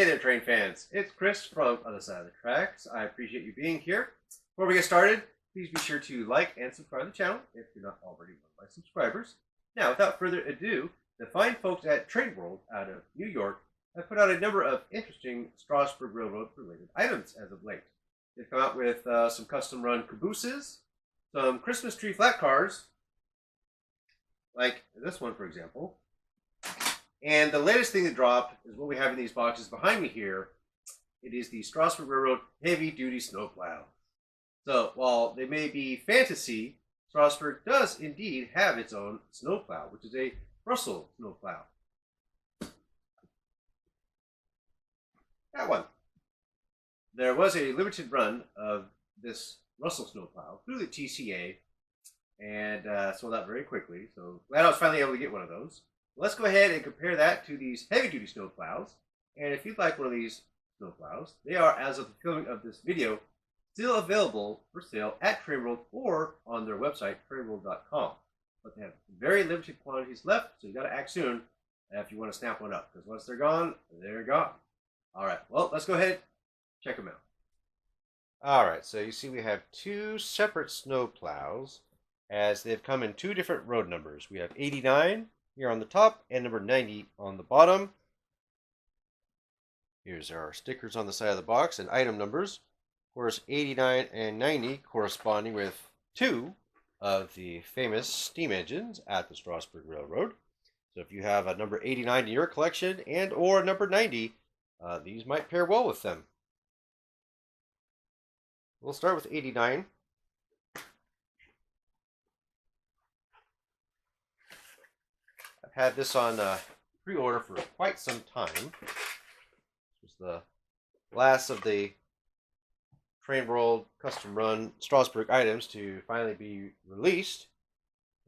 Hey there, train fans. It's Chris from Other Side of the Tracks. I appreciate you being here. Before we get started, please be sure to like and subscribe to the channel if you're not already one of my subscribers. Now, without further ado, the fine folks at Trainworld out of New York have put out a number of interesting Strasburg Railroad related items as of late. They've come out with some custom run cabooses, some Christmas tree flat cars, like this one for example. And the latest thing that dropped is what we have in these boxes behind me here. It is the Strasburg Railroad Heavy Duty Snowplow. So while they may be fantasy, Strasburg does indeed have its own snowplow, which is a Russell snowplow. That one. There was a limited run of this Russell snowplow through the TCA and sold out very quickly. So glad I was finally able to get one of those. Let's go ahead and compare that to these heavy-duty snowplows. And if you'd like one of these snowplows, they are, as of the filming of this video, still available for sale at Trainworld or on their website, trainworld.com. But they have very limited quantities left, so you got to act soon if you want to snap one up. Because once they're gone, they're gone. All right, well, let's go ahead and check them out. All right, so you see we have two separate snowplows as they've come in two different road numbers. We have 89 here on the top and number 90 on the bottom. Here's our stickers on the side of the box and item numbers. Of course, 89 and 90 corresponding with two of the famous steam engines at the Strasburg Railroad. So if you have a number 89 in your collection and or number 90, these might pair well with them. We'll start with 89. Had this on pre-order for quite some time. This was the last of the Trainworld custom run Strasburg items to finally be released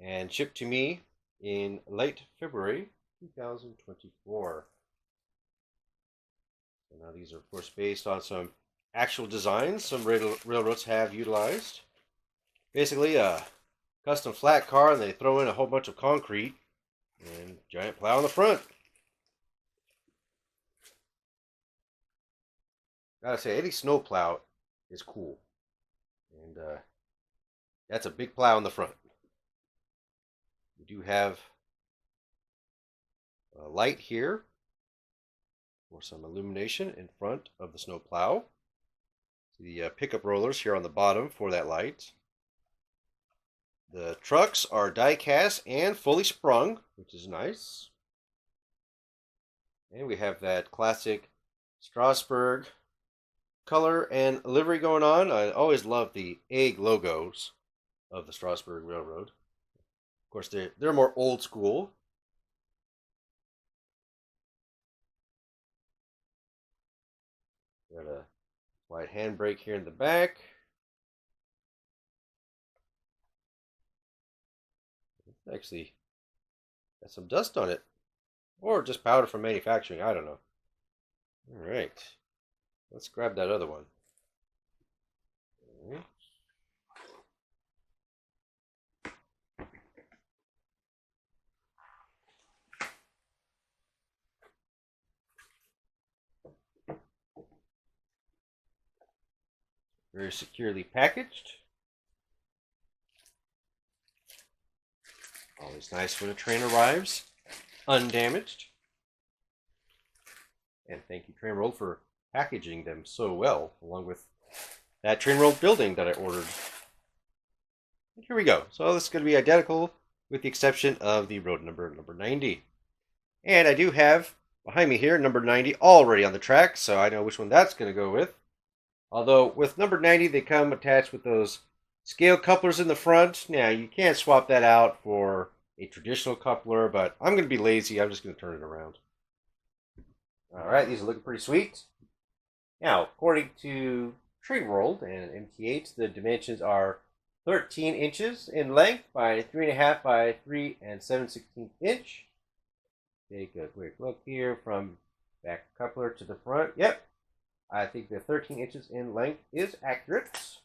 and shipped to me in late February 2024. So now these are of course based on some actual designs some railroads have utilized. Basically a custom flat car, and they throw in a whole bunch of concrete and giant plow on the front. Gotta say, any snow plow is cool. And that's a big plow on the front. We do have a light here for some illumination in front of the snow plow. The pickup rollers here on the bottom for that light. The trucks are die cast and fully sprung, which is nice. And we have that classic Strasburg color and livery going on. I always love the egg logos of the Strasburg Railroad. Of course, they're more old school. Got a wide handbrake here in the back. Actually got some dust on it, or just powder from manufacturing, I don't know. All right, let's grab that other one. Okay. Very securely packaged. Always nice when a train arrives undamaged. And thank you, Trainworld, for packaging them so well, along with that Trainworld building that I ordered. And here we go. So this is going to be identical with the exception of the road number 90. And I do have behind me here number 90 already on the track, so I know which one that's going to go with. Although with number 90, they come attached with those scale couplers in the front. Now, you can't swap that out for a traditional coupler, but I'm going to be lazy. I'm just going to turn it around. All right, these are looking pretty sweet. Now, according to Trainworld and MTH, the dimensions are 13 inches in length by 3.5 by 3 7/16 inch. Take a quick look here from back coupler to the front. Yep, I think the 13 inches in length is accurate.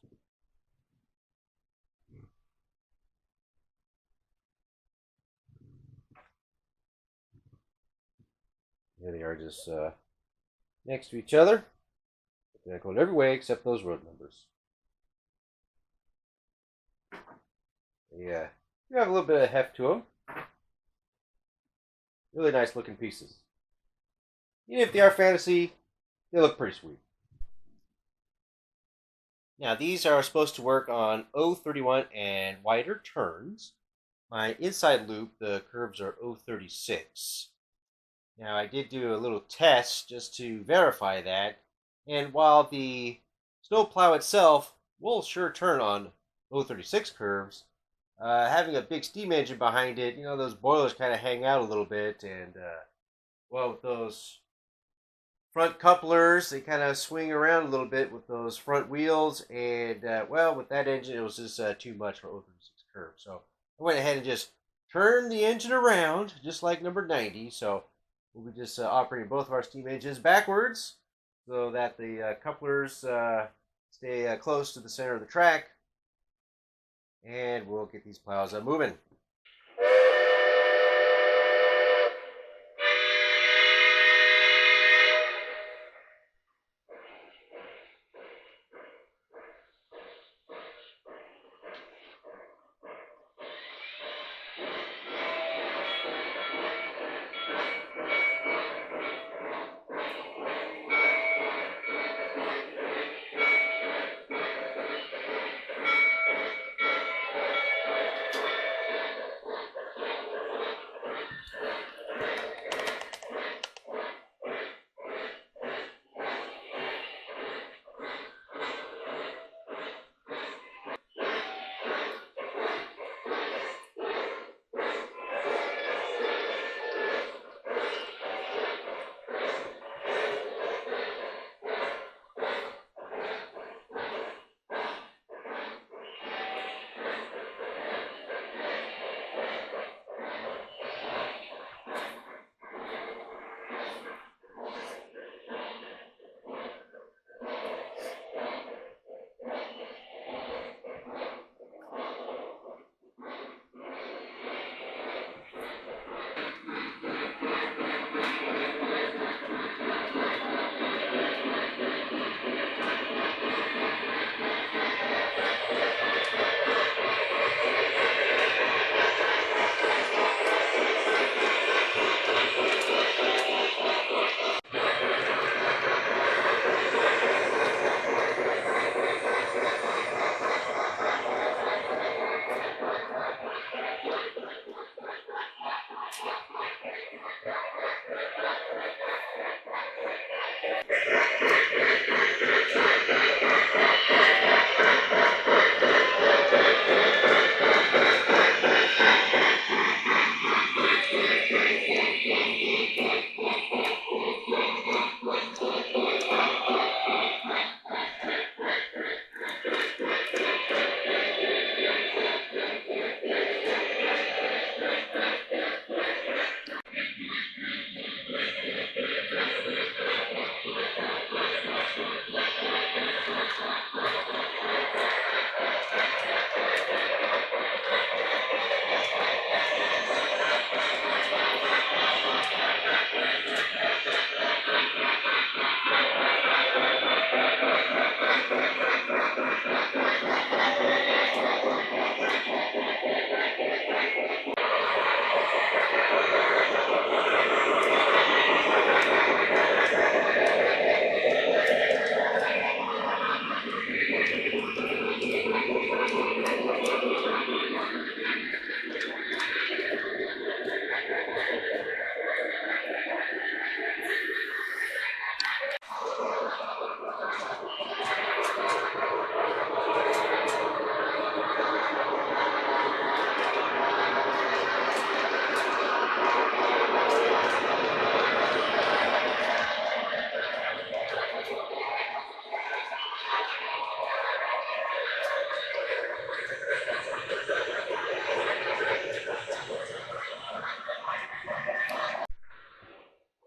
Here they are, just next to each other. Identical in every way except those road numbers. Yeah, you have a little bit of heft to them. Really nice looking pieces. Even if they are fantasy, they look pretty sweet. Now these are supposed to work on 031 and wider turns. My inside loop, the curves are 036. Now I did do a little test just to verify that, and while the snowplow itself will sure turn on 036 curves, having a big steam engine behind it, you know, those boilers kind of hang out a little bit, and well, with those front couplers, they kind of swing around a little bit with those front wheels, and well, with that engine, it was just too much for 036 curves. So I went ahead and just turned the engine around, just like number 90. So we'll be just operating both of our steam engines backwards, so that the couplers stay close to the center of the track, and we'll get these plows moving.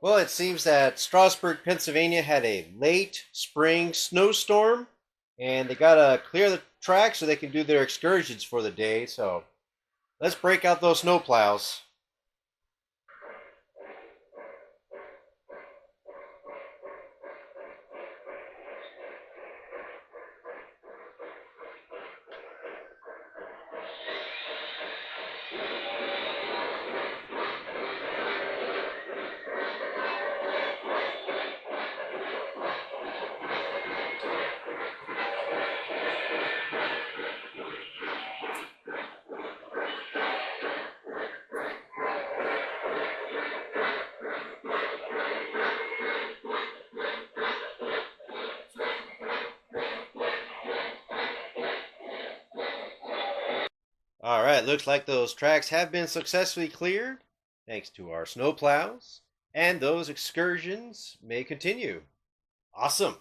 Well, it seems that Strasburg, Pennsylvania had a late spring snowstorm, and they got to clear the track so they can do their excursions for the day. So let's break out those snowplows. Alright, looks like those tracks have been successfully cleared, thanks to our snowplows, and those excursions may continue. Awesome!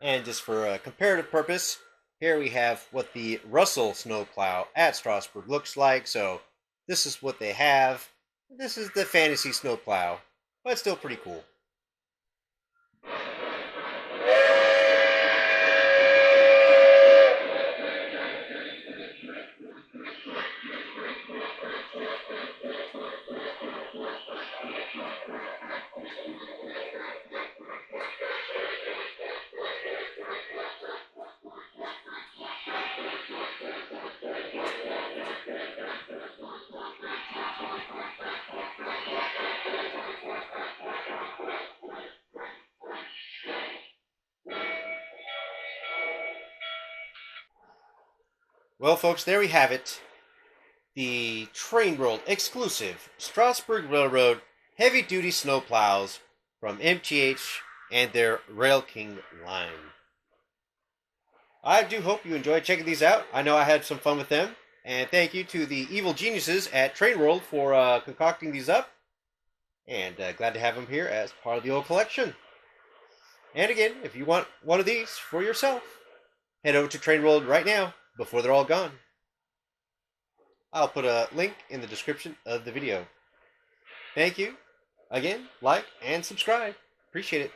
And just for a comparative purpose, here we have what the Russell snowplow at Strasburg looks like. So this is what they have. This is the fantasy snowplow, but still pretty cool. Well, folks, there we have it. The Trainworld exclusive Strasburg Railroad heavy-duty snowplows from MTH and their RailKing line. I do hope you enjoyed checking these out. I know I had some fun with them. And thank you to the evil geniuses at Trainworld for concocting these up. And glad to have them here as part of the old collection. And again, if you want one of these for yourself, head over to Trainworld right now before they're all gone. I'll put a link in the description of the video. Thank you. Again, like and subscribe. Appreciate it.